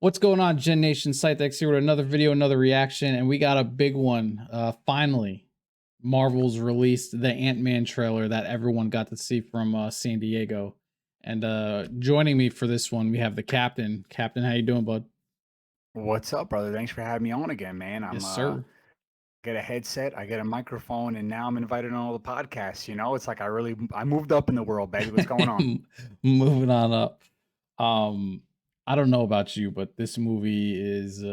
What's going on, Gen Nation? Scythex here with another video, another reaction, and we got a big one. Finally, Marvel's released the Ant-Man trailer that everyone got to see from San Diego. And joining me for this one, we have the Captain. Captain, how you doing, bud? What's up, brother? Thanks for having me on again, man. Yes, sir. Get a headset, I get a microphone, and now I'm invited on all the podcasts. It's like I moved up in the world, baby. What's going on? Moving on up. I don't know about you, but this movie is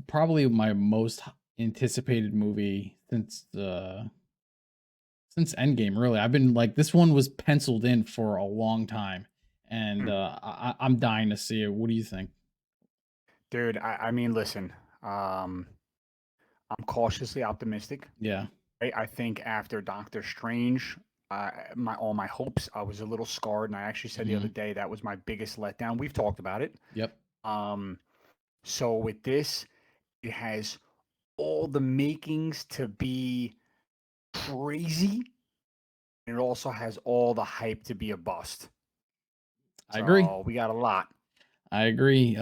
probably my most anticipated movie since Endgame. Really, I've been like, this one was penciled in for a long time, and I'm dying to see it. What do you think? Dude, I mean, listen, I'm cautiously optimistic. Yeah. I think after Doctor Strange, all my hopes, I was a little scarred, and I actually said the other day that was my biggest letdown. We've talked about it. Yep. So with this, it has all the makings to be crazy. And it also has all the hype to be a bust. I agree. We got a lot. I agree.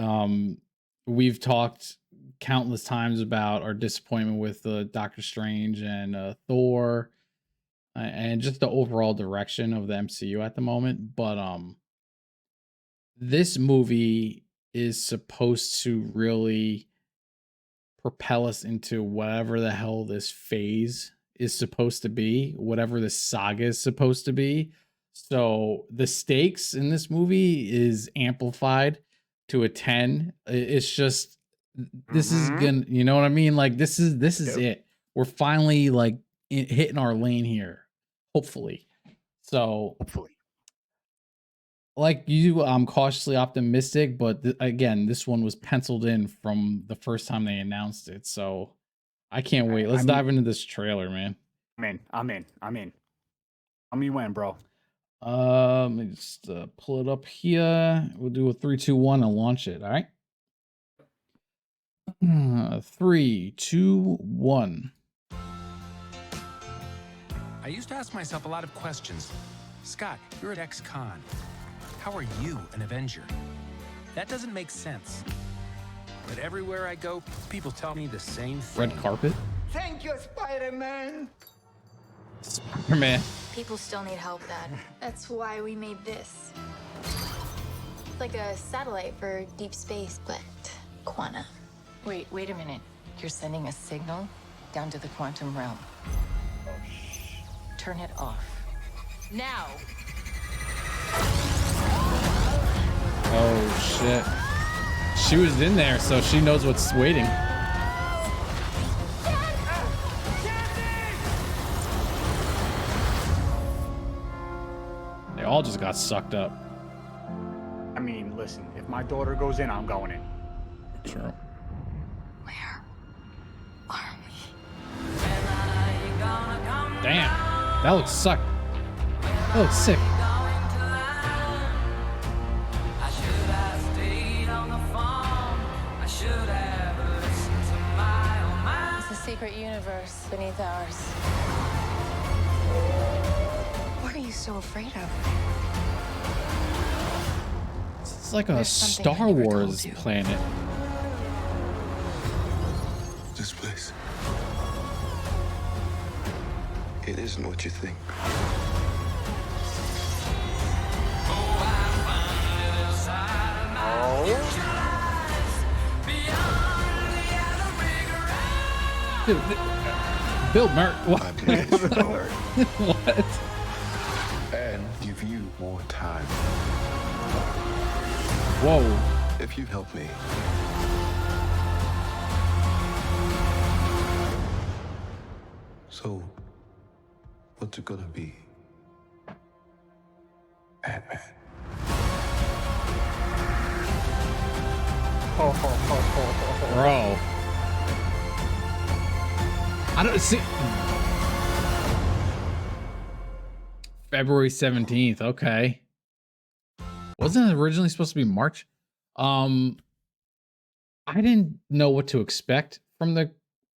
We've talked countless times about our disappointment with Doctor Strange and Thor, and just the overall direction of the MCU at the moment. But this movie is supposed to really propel us into whatever the hell this phase is supposed to be, whatever this saga is supposed to be. So the stakes in this movie is amplified to a 10. It's just, this is gonna, you know what I mean? Like, this is it. We're finally like hitting our lane here, hopefully. So hopefully, like you, I'm cautiously optimistic, but again, this one was penciled in from the first time they announced it. So I can't wait. Let's dive into this trailer, man. I'm in. How many win, bro? Let me just pull it up here. We'll do a 3, 2, 1 and launch it. All right. 3, 2, 1. I used to ask myself a lot of questions. Scott, you're at ex-con. How are you an Avenger? That doesn't make sense. But everywhere I go, people tell me the same thing. Red carpet. Thank you, Spider-Man. Spider-Man. People still need help, Dad. That's why we made this. It's like a satellite for deep space, but quantum. Wait a minute. You're sending a signal down to the quantum realm. Turn it off. Now! Oh, shit. She was in there, so she knows what's waiting. They all just got sucked up. I mean, listen, if my daughter goes in, I'm going in. Sure. Where are we? Damn. That looks suck. That looks sick. It's a secret universe beneath ours. What are you so afraid of? It's like a There's something Star I never told Wars you. planet. This place. It isn't what you think. Dude, Bill Murray. What? I believe it's Lord. What? And give you more time. Whoa. If you help me. So, what's it gonna be? Ant-Man. Bro. I don't see. February 17th. Okay. Wasn't it originally supposed to be March? I didn't know what to expect from the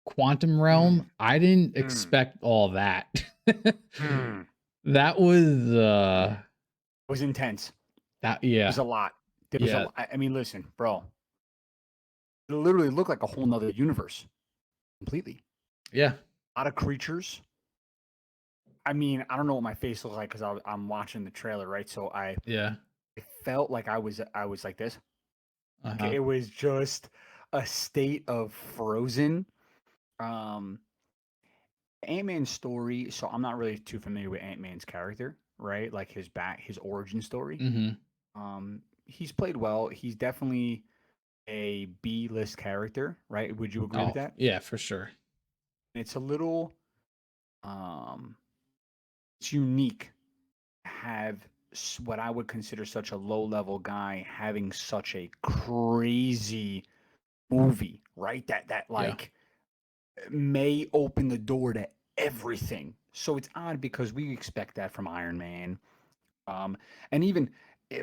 quantum realm. I didn't expect all that. That was intense. That, yeah. It was a lot. There was a lot. I mean, listen, bro. It literally looked like a whole nother universe, completely. Yeah. A lot of creatures. I mean, I don't know what my face looks like because I'm watching the trailer, right? So Yeah. it felt like I was like this. Uh-huh. It was just a state of frozen. Ant-Man's story. So I'm not really too familiar with Ant-Man's character, right? Like his origin story. Mm-hmm. He's played well. He's definitely a B-list character, right? Would you agree with Oh, that? yeah, for sure. It's a little, um, it's unique to have what I would consider such a low-level guy having such a crazy movie, right? That Yeah. like may open the door to everything. So it's odd because we expect that from Iron Man. And even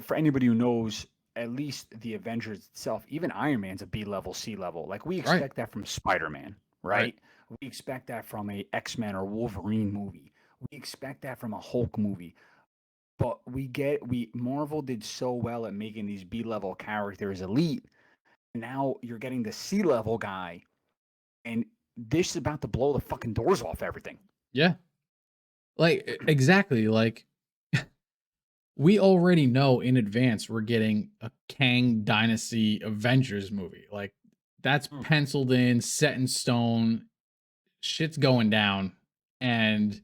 for anybody who knows at least the Avengers itself, even Iron Man's a B level, C level. Like we Right. expect that from Spider Man, Right. right? We expect that from a X Men or Wolverine movie. We expect that from a Hulk movie. But Marvel did so well at making these B level characters elite. Now you're getting the C level guy, and this is about to blow the fucking doors off everything. Yeah. Like exactly. Like we already know in advance we're getting a Kang Dynasty Avengers movie. Like that's penciled in, set in stone. Shit's going down, and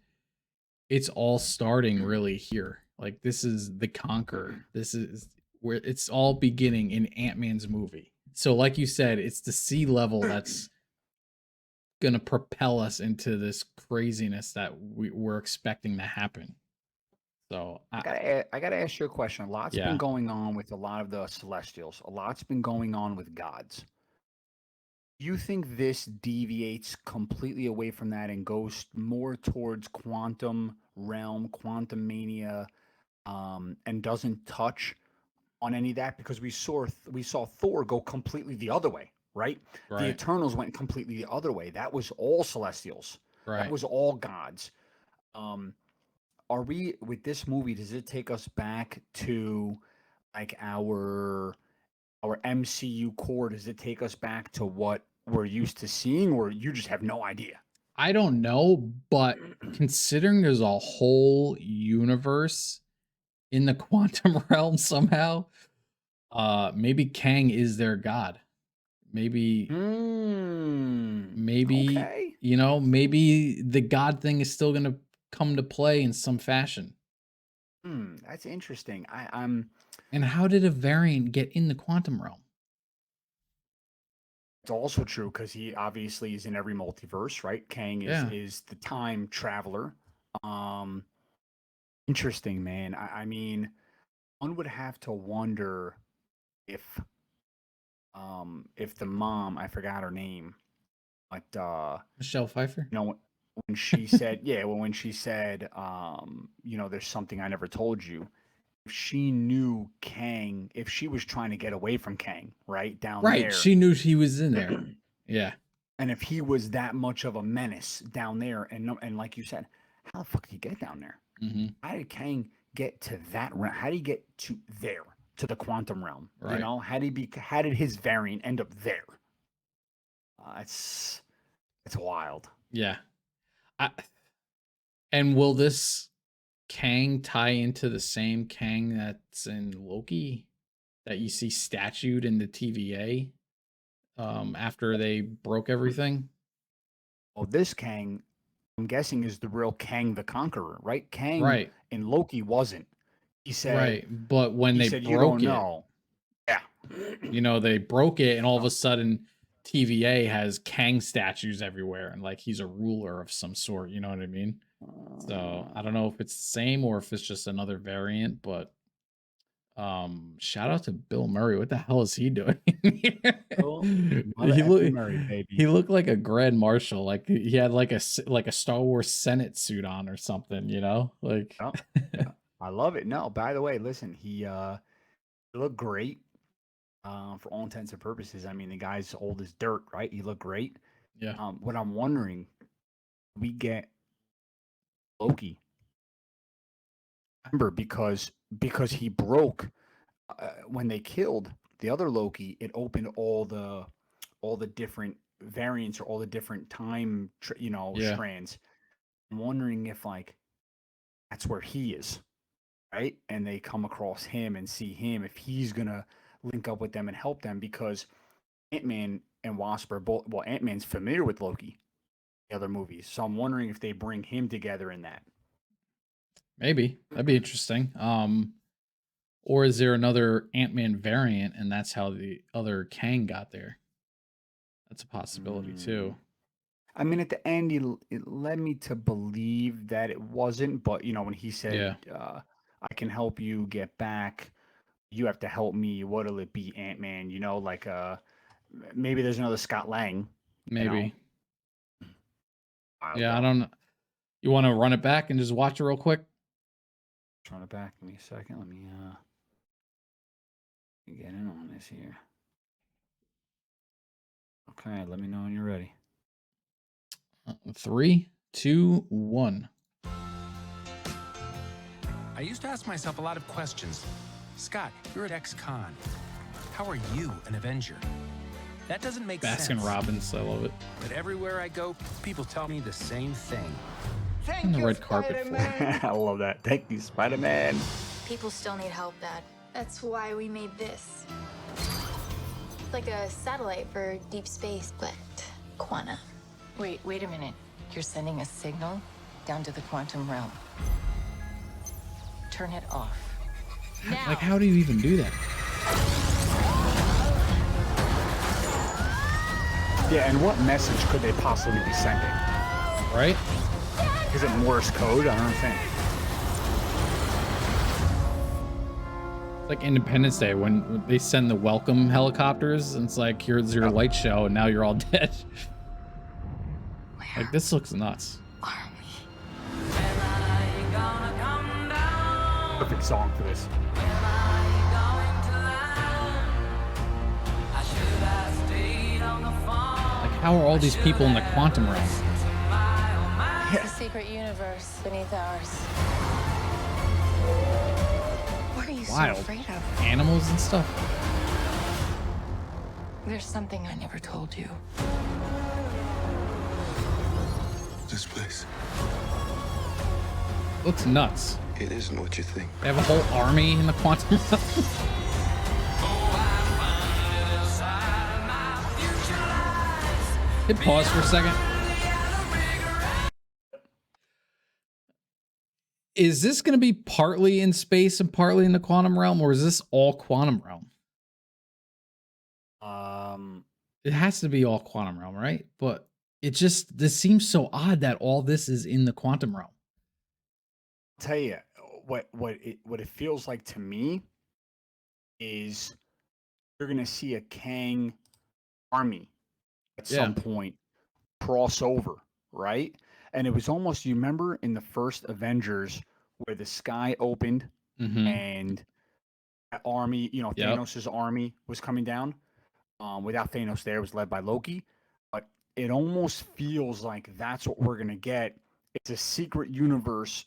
it's all starting really here. Like this is the Conqueror. This is where it's all beginning in Ant-Man's movie. So like you said, it's the sea level that's gonna propel us into this craziness that we're expecting to happen. So I gotta ask you a question. A lot's been yeah. going on with a lot of the Celestials. A lot's been going on with gods. You think this deviates completely away from that and goes more towards quantum realm, Quantumania, and doesn't touch on any of that? Because we saw Thor go completely the other way, right? The Right. Eternals went completely the other way. That was all Celestials. That Right. was all gods. Um, are we with this movie? Does it take us back to like our MCU core? Does it take us back to what we're used to seeing, or you just have no idea? I don't know, but considering there's a whole universe in the quantum realm somehow, maybe Kang is their god. Maybe Okay. you know, maybe the god thing is still going to come to play in some fashion. That's interesting. I'm. And how did a variant get in the quantum realm? It's also true because he obviously is in every multiverse, right? Kang Yeah. is the time traveler. Um, Interesting, man. I mean, one would have to wonder if the mom, I forgot her name, but Michelle Pfeiffer? you know, when she said, yeah, well, when she said, there's something I never told you. If she knew Kang, if she was trying to get away from Kang, right down Right. there, She knew he was in there. Yeah. and if he was that much of a menace down there, and like you said, how the fuck did he get down there? Mm-hmm. How did Kang get to that realm? How did he get to there, to the quantum realm? Right. You know, how did his variant end up there? It's wild. Yeah. And will this Kang tie into the same Kang that's in Loki that you see statued in the TVA after they broke everything? Well, this Kang, I'm guessing, is the real Kang the Conqueror, right? Kang Right. in Loki wasn't. He said, Right. But when they you don't broke it, know. Yeah. you know, they broke it and all of a sudden TVA has Kang statues everywhere and like he's a ruler of some sort, you know what I mean? So I don't know if it's the same or if it's just another variant, but shout out to Bill Murray. What the hell is he doing? He looked like a grand marshal. Like he had like a Star Wars Senate suit on or something, you know? Like Yeah. I love it. No, by the way, listen, he looked great. For all intents and purposes. I mean, the guy's old as dirt, right? He looked great. yeah. What I'm wondering, we get Loki. Remember, because he broke when they killed the other Loki, it opened all the all the different variants or all the different time, Yeah. strands. I'm wondering if like that's where he is, right? And they come across him and see him if he's gonna link up with them and help them because Ant-Man and Wasp are both. Well, Ant-Man's familiar with Loki, the other movies, so I'm wondering if they bring him together in that. Maybe that'd be interesting. Or is there another Ant-Man variant, and that's how the other Kang got there? That's a possibility too. I mean, at the end, it led me to believe that it wasn't, but when he said, "I can help you get back, you have to help me." What'll it be, Ant-Man? Like maybe there's another Scott Lang. Maybe. Wild, Yeah, I though. don't know. You want to run it back and just watch it real quick? Let's run it back. Give me a second. Let me get in on this here. Okay, let me know when you're ready. 3, 2, 1. I used to ask myself a lot of questions. Scott, you're at ex-con. How are you an Avenger? That doesn't make sense. Baskin Robbins, I love it. But everywhere I go, people tell me the same thing. Thank On the you, red carpet for Spider-Man. I love that. Thank you, Spider-Man. People still need help, Dad. That's why we made this. Like a satellite for deep space, but quanta. Wait a minute. You're sending a signal down to the quantum realm. Turn it off. Now. Like, how do you even do that? Yeah, and what message could they possibly be sending? Right? Is it Morse code? I don't think. It's like Independence Day when they send the welcome helicopters, and it's like, here's your light show, and now you're all dead. Like, this looks nuts. Perfect song for this. Like, how are all these people in the quantum realm? It's a secret universe beneath ours. What are you Wild. so afraid of? Animals and stuff. There's something I never told you. This place, Looks nuts. it isn't what you think. They have a whole army in the quantum realm. Hit pause for a second. Is this going to be partly in space and partly in the quantum realm, or is this all quantum realm? It has to be all quantum realm, right? But this seems so odd that all this is in the quantum realm. I'll tell you what it feels like to me is you're gonna see a Kang army at some point cross over, right? And it was almost, you remember in the first Avengers where the sky opened and that army, Thanos' army was coming down. Without Thanos there, it was led by Loki. But it almost feels like that's what we're gonna get. It's a secret universe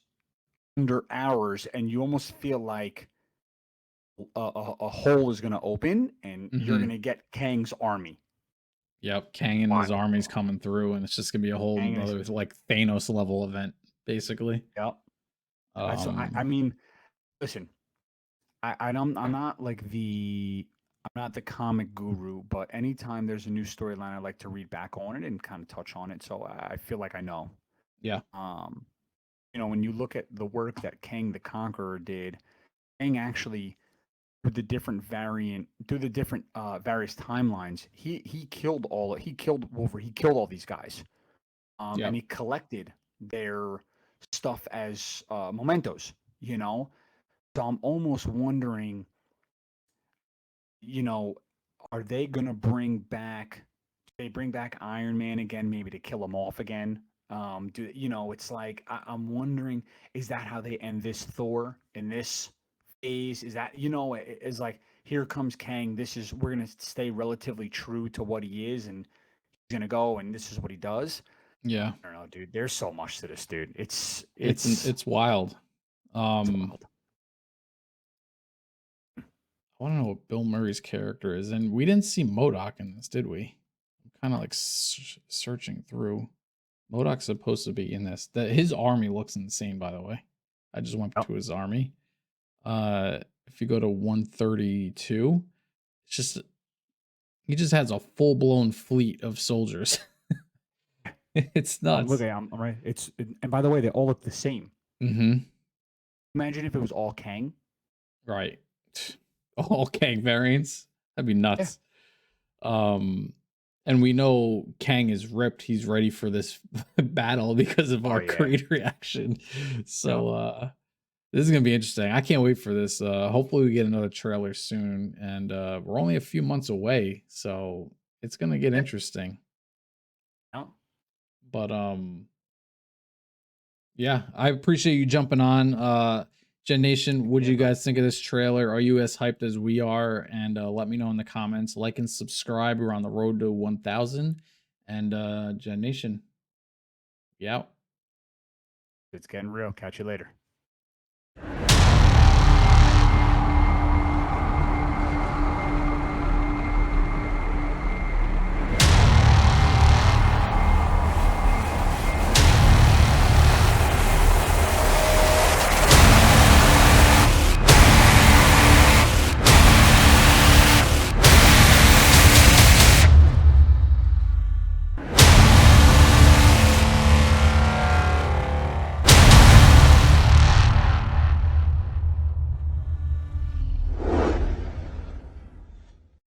under ours, and you almost feel like a hole is gonna open, and you're gonna get Kang's army. Yep, Kang and his army's coming through, and it's just gonna be a whole other like Thanos level event, basically. Yep. So I mean, listen, I'm not like I'm not the comic guru, but anytime there's a new storyline, I like to read back on it and kind of touch on it, so I feel like I know. Yeah. When you look at the work that Kang the Conqueror did, Kang actually, with the different various timelines, he killed Wolverine, he killed all these guys, and he collected their stuff as mementos. So I'm almost wondering, are they gonna bring back Iron Man again, maybe to kill him off again? It's like I'm wondering, is that how they end this Thor in this phase? Is that it's like, here comes Kang. We're gonna stay relatively true to what he is, and he's gonna go, and this is what he does. Yeah. I don't know, dude. There's so much to this, dude. It's wild. It's wild. I want to know what Bill Murray's character is, and we didn't see MODOK in this, did we? kind of like searching through. MODOK's supposed to be in this. His army looks insane, by the way. I just went to his army. If you go to 132, it's just he just has a full blown fleet of soldiers. It's nuts. Look, I'm right. And by the way, they all look the same. Mm-hmm. Imagine if it was all Kang. Right. All Kang variants. That'd be nuts. Yeah. And we know Kang is ripped. He's ready for this battle because of our Creed reaction. So this is gonna be interesting. I can't wait for this. Hopefully we get another trailer soon. And we're only a few months away, so it's gonna get interesting. Oh. But yeah, I appreciate you jumping on. Gen Nation, what do you guys think of this trailer? Are you as hyped as we are? And let me know in the comments. Like and subscribe. We're on the road to 1,000. And Gen Nation, be out. It's getting real. Catch you later.